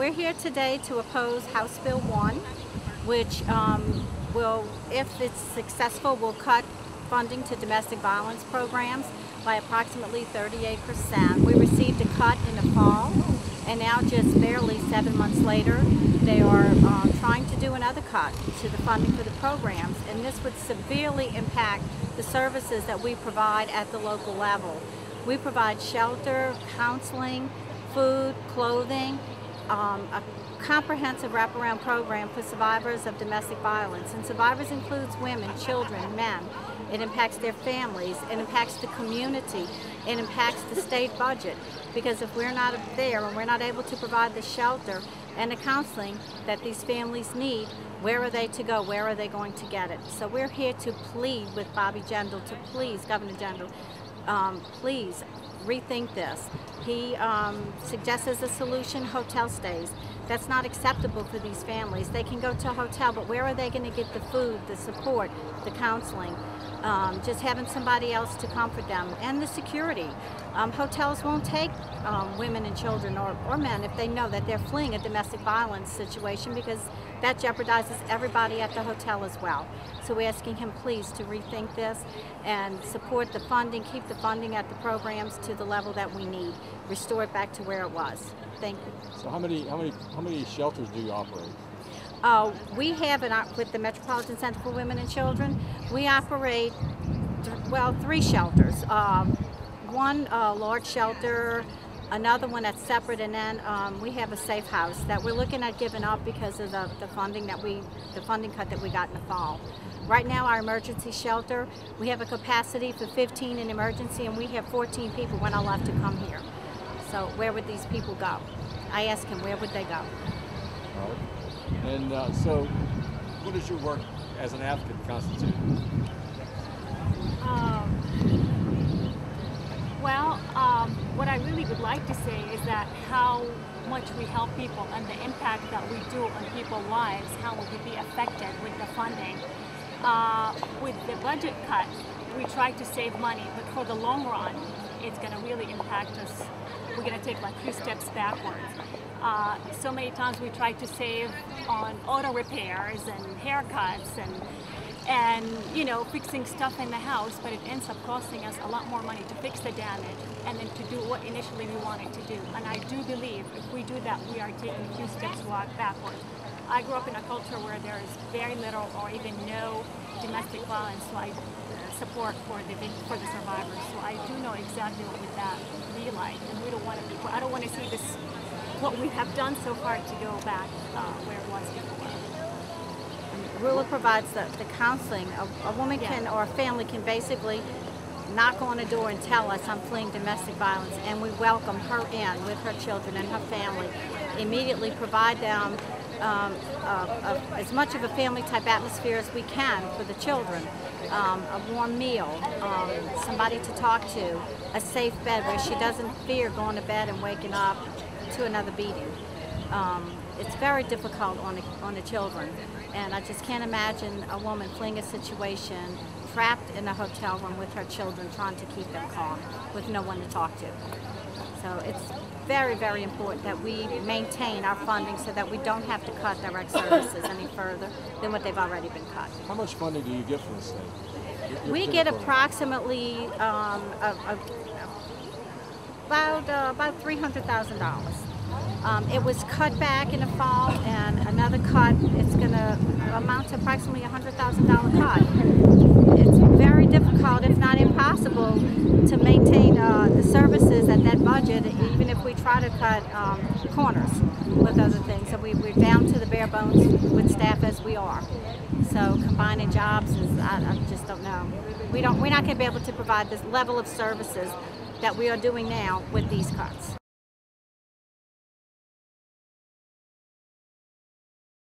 We're here today to oppose House Bill 1, which will, if it's successful, will cut funding to domestic violence programs by approximately 38%. We received a cut in the fall, and now just barely 7 months later, they are trying to do another cut to the funding for the programs, and this would severely impact the services that we provide at the local level. We provide shelter, counseling, food, clothing, a comprehensive wraparound program for survivors of domestic violence. And survivors includes women, children, men. It impacts their families, it impacts the community, it impacts the state budget. Because if we're not there and we're not able to provide the shelter and the counseling that these families need, where are they to go? Where are they going to get it? So we're here to plead with Bobby Jindal, to please, Governor Jindal, please rethink this. He suggests as a solution hotel stays. That's not acceptable for these families. They can go to a hotel, but where are they going to get the food, the support, the counseling? Just having somebody else to comfort them, and the security. Hotels won't take women and children or men if they know that they're fleeing a domestic violence situation, because that jeopardizes everybody at the hotel as well. So we're asking him please to rethink this and support the funding, keep the funding at the programs to the level that we need, restore it back to where it was. Thank you. So how many shelters do you operate? We have with the Metropolitan Center for Women and Children, we operate, well, 3 shelters. One large shelter, another one that's separate, and then we have a safe house that we're looking at giving up because of the funding cut that we got in the fall. Right now, our emergency shelter, we have a capacity for 15 in emergency, and we have 14 people when allowed to come here. So where would these people go? I asked him, where would they go? All right. And so, what does your work as an advocate constitute? What I really would like to say is that how much we help people and the impact that we do on people's lives, how will we be affected with the funding. With the budget cut, we try to save money, but for the long run, it's going to really impact us. We're going to take like 3 steps backwards. So many times we try to save on auto repairs and haircuts and you know, fixing stuff in the house, but it ends up costing us a lot more money to fix the damage and then to do what initially we wanted to do. And I do believe if we do that, we are taking a few steps backwards. I grew up in a culture where there is very little or even no domestic violence, so I support for the survivors. So I do know exactly what would that be like, and we don't want to. I don't want to see this, what we have done so far, to go back where it was before. Rula provides the counseling. A woman can, or a family can basically knock on a door and tell us, I'm fleeing domestic violence, and we welcome her in with her children and her family. Immediately provide them as much of a family type atmosphere as we can for the children. A warm meal, somebody to talk to, a safe bed where she doesn't fear going to bed and waking up to another beating. It's very difficult on the children, and I just can't imagine a woman fleeing a situation, trapped in a hotel room with her children, trying to keep them calm with no one to talk to. So it's very, very important that we maintain our funding so that we don't have to cut direct services any further than what they've already been cut. How much funding do you get from the state? We get approximately about $300,000. It was cut back in the fall, and another cut, it's going to amount to approximately $100,000 cut. It's very difficult, if not impossible, to maintain the services at that budget, even if we try to cut corners with other things. So we're down to the bare bones with staff as we are. So combining jobs is, I just don't know. We're not going to be able to provide this level of services that we are doing now with these cuts.